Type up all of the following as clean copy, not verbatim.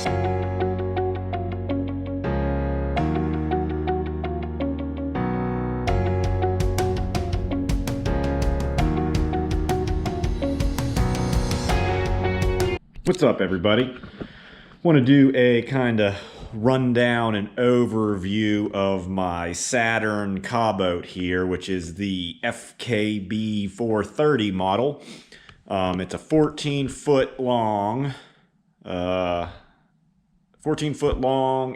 What's up, everybody? Want to do a kind of rundown and overview of my Saturn Kaboat here, which is the FKB430 model. It's a 14-foot long,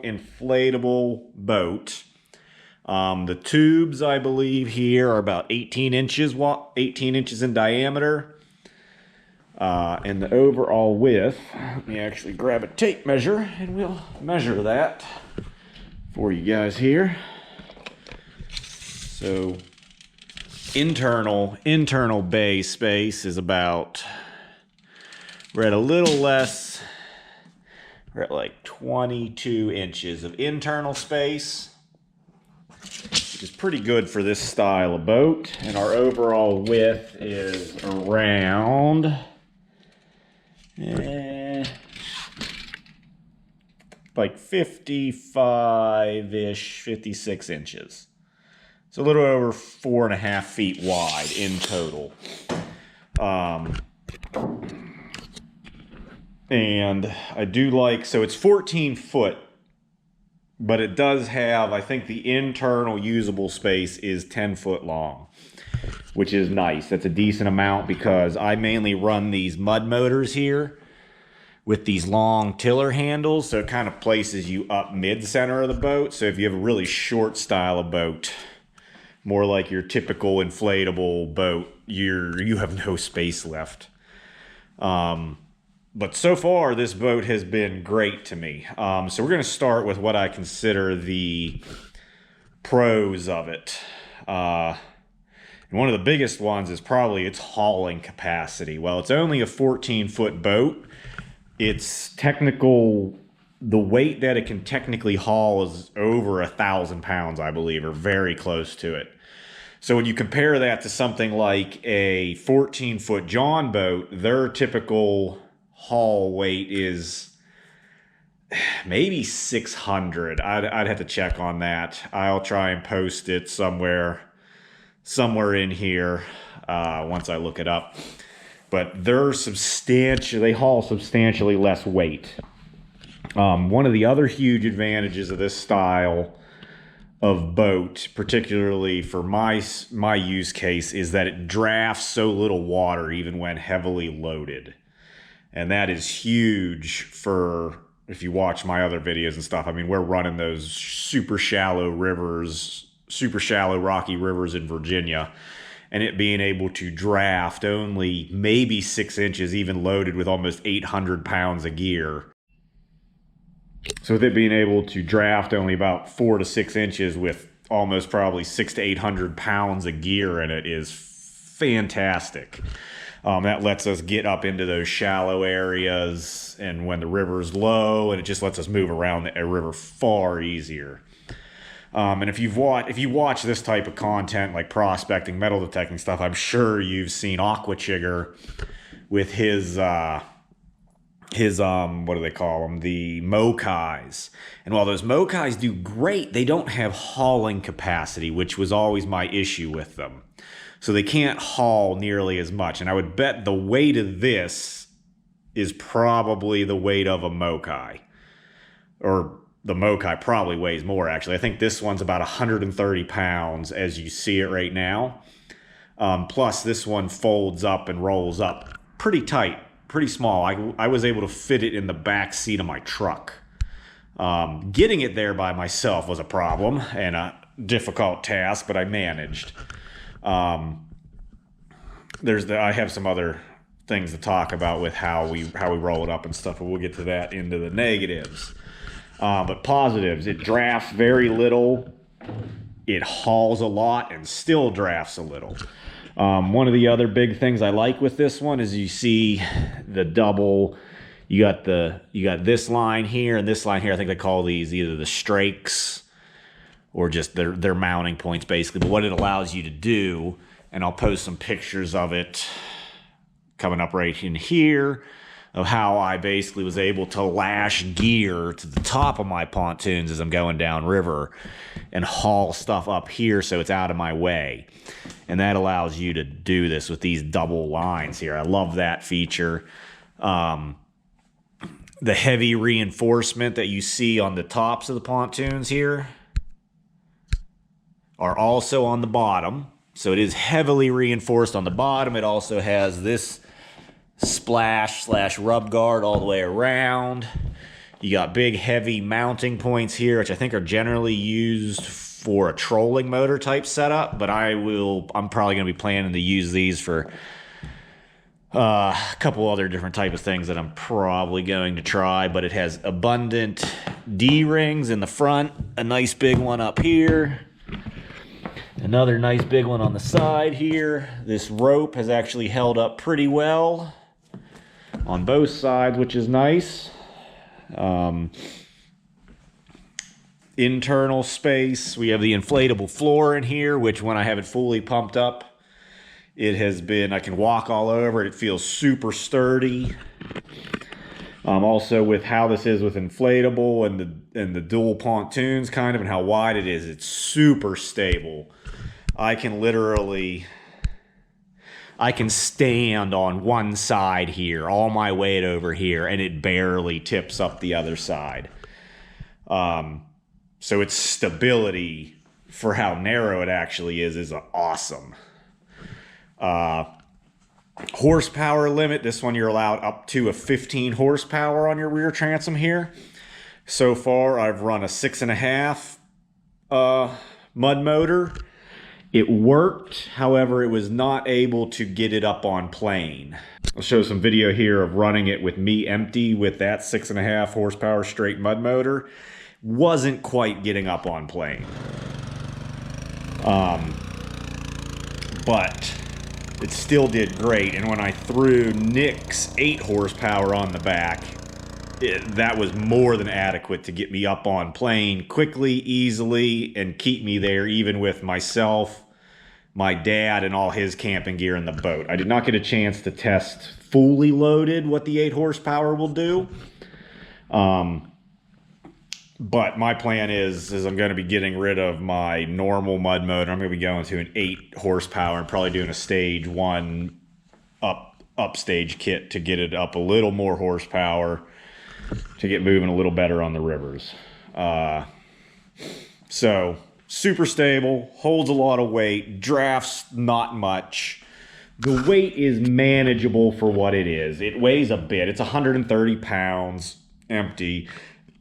inflatable boat. The tubes, I believe, here are about 18 inches in diameter. And the overall width, let me actually grab a tape measure and we'll measure that for you guys here. So internal bay space is about, we're at a little less, we're at like 22 inches of internal space, which is pretty good for this style of boat. And our overall width is around like 55-ish, 56 inches. It's a little over 4.5 feet wide in total. And I do like, so it's 14 foot, but it does have, I think the internal usable space is 10 foot long, which is nice. That's a decent amount because I mainly run these mud motors here with these long tiller handles, so it kind of places you up mid-center of the boat. So if you have a really short style of boat, more like your typical inflatable boat, you have no space left. But so far, this boat has been great to me. So we're going to start with what I consider the pros of it. And one of the biggest ones is probably its hauling capacity. Well, it's only a 14-foot boat. The weight that it can technically haul is over 1,000 pounds, I believe, or very close to it. So when you compare that to something like a 14-foot John boat, their typical haul weight is maybe 600. I'd have to check on that. I'll try and post it somewhere in here once I look it up. But they haul substantially less weight. One of the other huge advantages of this style of boat, particularly for my use case, is that it drafts so little water even when heavily loaded. And that is huge for, if you watch my other videos and stuff. I mean, we're running those super shallow rocky rivers in Virginia, and it being able to draft only maybe 6 inches, even loaded with almost 800 pounds of gear. So with it being able to draft only about 4 to 6 inches with almost probably 600 to 800 pounds of gear in it is fantastic. That lets us get up into those shallow areas, and when the river's low, and it just lets us move around the river far easier. And if you watch this type of content, like prospecting, metal detecting stuff, I'm sure you've seen Aquachigger with his what do they call them? The Mokais. And while those Mokais do great, they don't have hauling capacity, which was always my issue with them. So they can't haul nearly as much. And I would bet the weight of this is probably the weight of a Mokai. Or the Mokai probably weighs more, actually. I think this one's about 130 pounds as you see it right now. Plus, this one folds up and rolls up pretty tight, pretty small. I was able to fit it in the back seat of my truck. Getting it there by myself was a problem and a difficult task, but I managed. I have some other things to talk about with how we roll it up and stuff, but we'll get to that into the negatives. But positives, it drafts very little, it hauls a lot, and still drafts a little. One of the other big things I like with this one is you see the double, you got this line here and this line here. I think they call these either the strakes or just their mounting points, basically. But what it allows you to do, and I'll post some pictures of it coming up right in here. of how I basically was able to lash gear to the top of my pontoons as I'm going downriver and haul stuff up here so it's out of my way. And that allows you to do this with these double lines here. I love that feature. The heavy reinforcement that you see on the tops of the pontoons here are also on the bottom. So it is heavily reinforced on the bottom. It also has this splash/rub guard all the way around. You got big heavy mounting points here, which I think are generally used for a trolling motor type setup, but I'm probably going to be planning to use these for a couple other different type of things that I'm probably going to try. But it has abundant D-rings in the front, a nice big one up here, another nice big one on the side here. This rope has actually held up pretty well on both sides, which is nice. Internal space, we have the inflatable floor in here, which when I have it fully pumped up, I can walk all over it. It feels super sturdy. Also with how this is with inflatable and the dual pontoons kind of, and how wide it is, it's super stable. I can stand on one side here, all my weight over here, and it barely tips up the other side. So its stability for how narrow it actually is awesome. Horsepower limit, this one you're allowed up to a 15 horsepower on your rear transom here. So far I've run a 6.5 mud motor. It worked, however, it was not able to get it up on plane. I'll show some video here of running it with me empty with that 6.5 horsepower straight mud motor. Wasn't quite getting up on plane. But it still did great. And when I threw Nick's 8 horsepower on the back, that was more than adequate to get me up on plane quickly, easily, and keep me there even with myself, my dad, and all his camping gear in the boat. I did not get a chance to test fully loaded what the 8 horsepower will do. But my plan is I'm going to be getting rid of my normal mud motor. I'm going to be going to an 8 horsepower and probably doing a stage 1 upstage kit to get it up a little more horsepower to get moving a little better on the rivers. So super stable, holds a lot of weight, drafts not much. The weight is manageable for what it is. It weighs a bit. It's 130 pounds empty.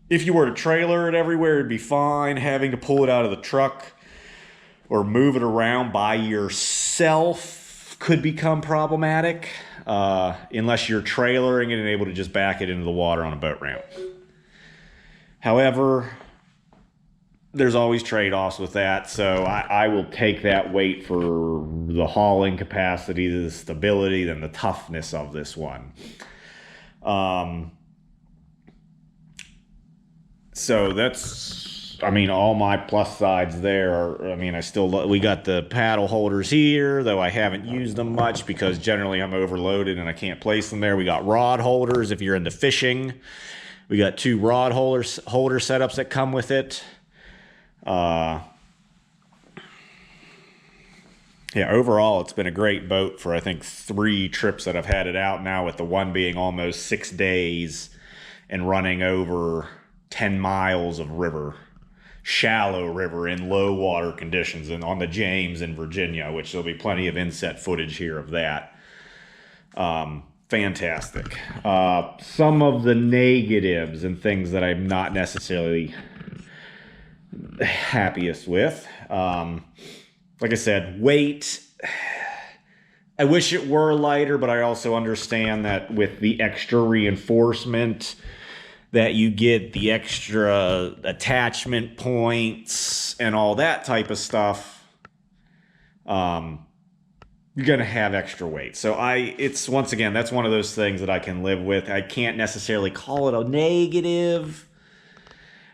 If you were to trailer it everywhere, it'd be fine. Having to pull it out of the truck or move it around by yourself could become problematic, unless you're trailering it and able to just back it into the water on a boat ramp. However, there's always trade-offs with that, so I will take that weight for the hauling capacity, the stability, and the toughness of this one. So that's, all my plus sides there are, we got the paddle holders here, though I haven't used them much because generally I'm overloaded and I can't place them there. We got rod holders if you're into fishing. We got 2 rod holder setups that come with it. Yeah, overall, it's been a great boat for, I think, 3 trips that I've had it out now, with the one being almost 6 days and running over 10 miles of river, shallow river in low water conditions, and on the James in Virginia, which there'll be plenty of inset footage here of that. Fantastic. Some of the negatives and things that I'm not necessarily happiest with. Like I said, weight. I wish it were lighter, but I also understand that with the extra reinforcement that you get, the extra attachment points and all that type of stuff, you're going to have extra weight. So it's once again, that's one of those things that I can live with. I can't necessarily call it a negative.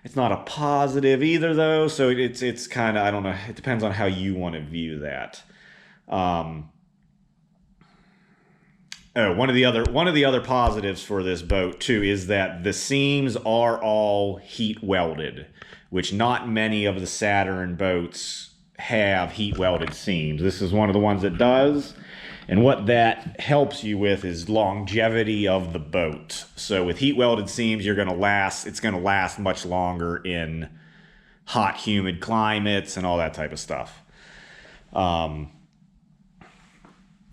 It's not a positive either, though. So it's kind of, I don't know. It depends on how you want to view that. Oh, one of the other positives for this boat too is that the seams are all heat welded, which not many of the Saturn boats have heat welded seams. This is one of the ones that does, and what that helps you with is longevity of the boat. So with heat welded seams, it's going to last much longer in hot, humid climates and all that type of stuff.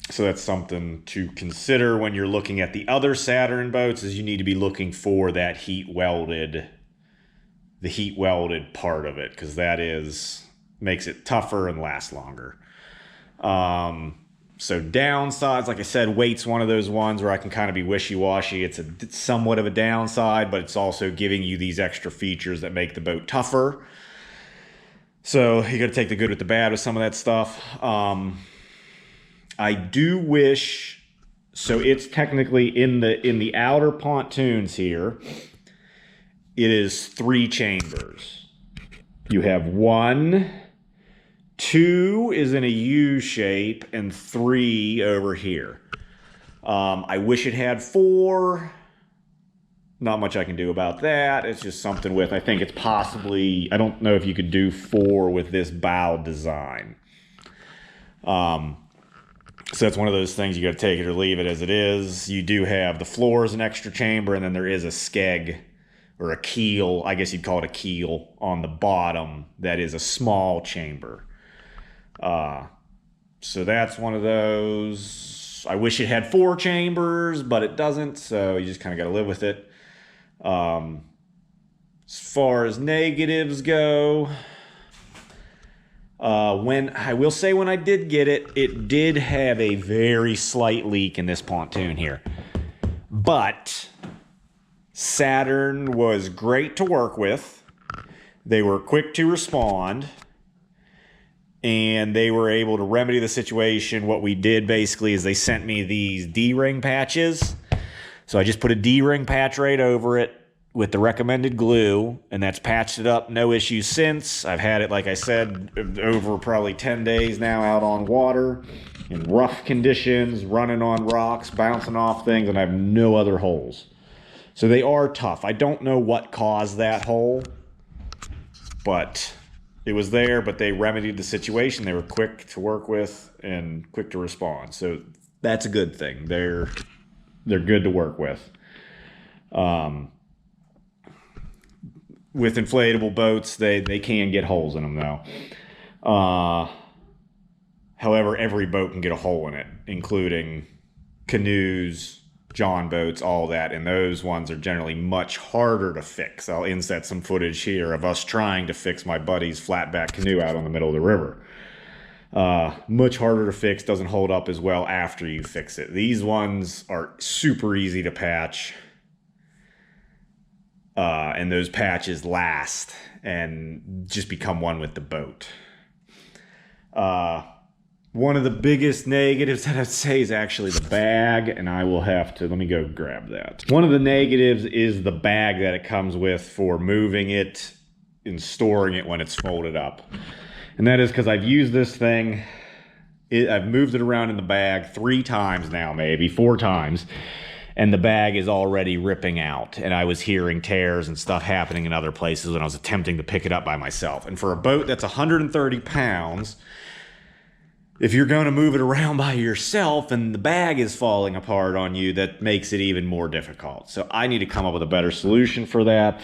So that's something to consider when you're looking at the other Saturn boats, is you need to be looking for that the heat welded part of it, because makes it tougher and lasts longer. So downsides, like I said, weight's one of those ones where I can kind of be wishy-washy. It's somewhat of a downside, but it's also giving you these extra features that make the boat tougher. So you got to take the good with the bad with some of that stuff. I do wish, so it's technically in the outer pontoons here, it is 3 chambers. You have 1, 2 is in a U shape, and 3 over here. I wish it had 4. Not much I can do about that. It's just something with, I think it's possibly, I don't know if you could do 4 with this bow design. So that's one of those things, you got to take it or leave it as it is. You do have the floor as an extra chamber, and then there is a skeg or a keel, I guess you'd call it a keel, on the bottom that is a small chamber. So that's one of those. I wish it had 4 chambers, but it doesn't, so you just kind of got to live with it. As far as negatives go, when I did get it, it did have a very slight leak in this pontoon here. But Saturn was great to work with. They were quick to respond, and they were able to remedy the situation. What we did basically is they sent me these D-ring patches. So I just put a D-ring patch right over it with the recommended glue, and that's patched it up, no issues since. I've had it, like I said, over probably 10 days now out on water in rough conditions, running on rocks, bouncing off things, and I have no other holes. So they are tough. I don't know what caused that hole, but it was there, but they remedied the situation. They were quick to work with and quick to respond. So that's a good thing. They're good to work with. With inflatable boats, they can get holes in them, though. However, every boat can get a hole in it, including canoes, john boats, all that, and those ones are generally much harder to fix. I'll insert some footage here of us trying to fix my buddy's flatback canoe out on the middle of the river. Much harder to fix, doesn't hold up as well after you fix it. These ones are super easy to patch. And those patches last and just become one with the boat. One of the biggest negatives that I'd say is actually the bag, and I will have to, let me go grab that. One of the negatives is the bag that it comes with for moving it and storing it when it's folded up. And that is because I've used this thing, I've moved it around in the bag 3 times now, maybe 4 times. And the bag is already ripping out. And I was hearing tears and stuff happening in other places when I was attempting to pick it up by myself. And for a boat that's 130 pounds, if you're going to move it around by yourself and the bag is falling apart on you, that makes it even more difficult. So I need to come up with a better solution for that.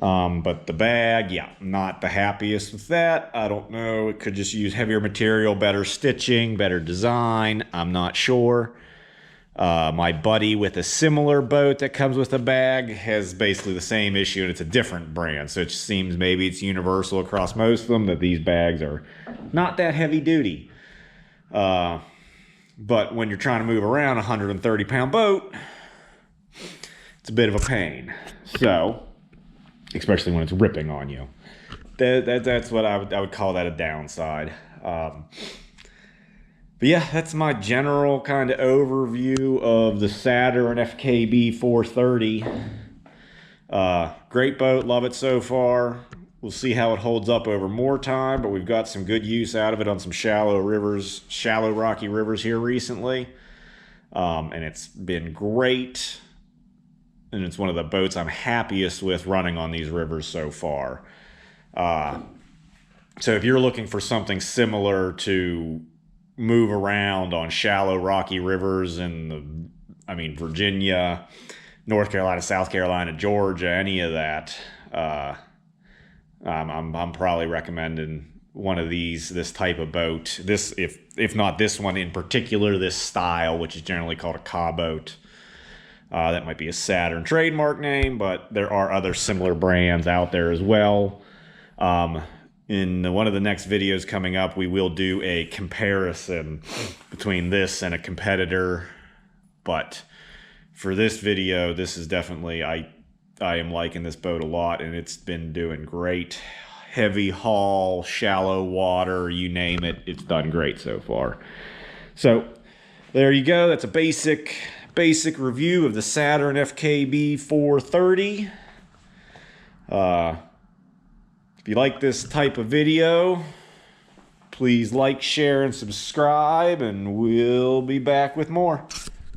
But the bag, yeah, not the happiest with that. I don't know. It could just use heavier material, better stitching, better design. I'm not sure. My buddy with a similar boat that comes with a bag has basically the same issue, and it's a different brand. So it seems maybe it's universal across most of them that these bags are not that heavy duty. But when you're trying to move around a 130-pound boat, it's a bit of a pain. So, especially when it's ripping on you. That's what I would call that a downside. But yeah, that's my general kind of overview of the Saturn FKB430. Great boat, love it so far. We'll see how it holds up over more time, but we've got some good use out of it on some shallow rocky rivers here recently. And it's been great. And it's one of the boats I'm happiest with running on these rivers so far. So if you're looking for something similar to move around on shallow, rocky rivers in Virginia, North Carolina, South Carolina, Georgia, any of that, I'm probably recommending one of this type of boat. This, if not this one in particular, this style, which is generally called a Kaboat. That might be a Saturn trademark name, but there are other similar brands out there as well. In one of the next videos coming up, we will do a comparison between this and a competitor. But for this video, this is definitely, I am liking this boat a lot, and it's been doing great. Heavy haul, shallow water, you name it, it's done great so far. So there you go. That's a basic review of the Saturn FKB430. If you like this type of video, please like, share, and subscribe, and we'll be back with more.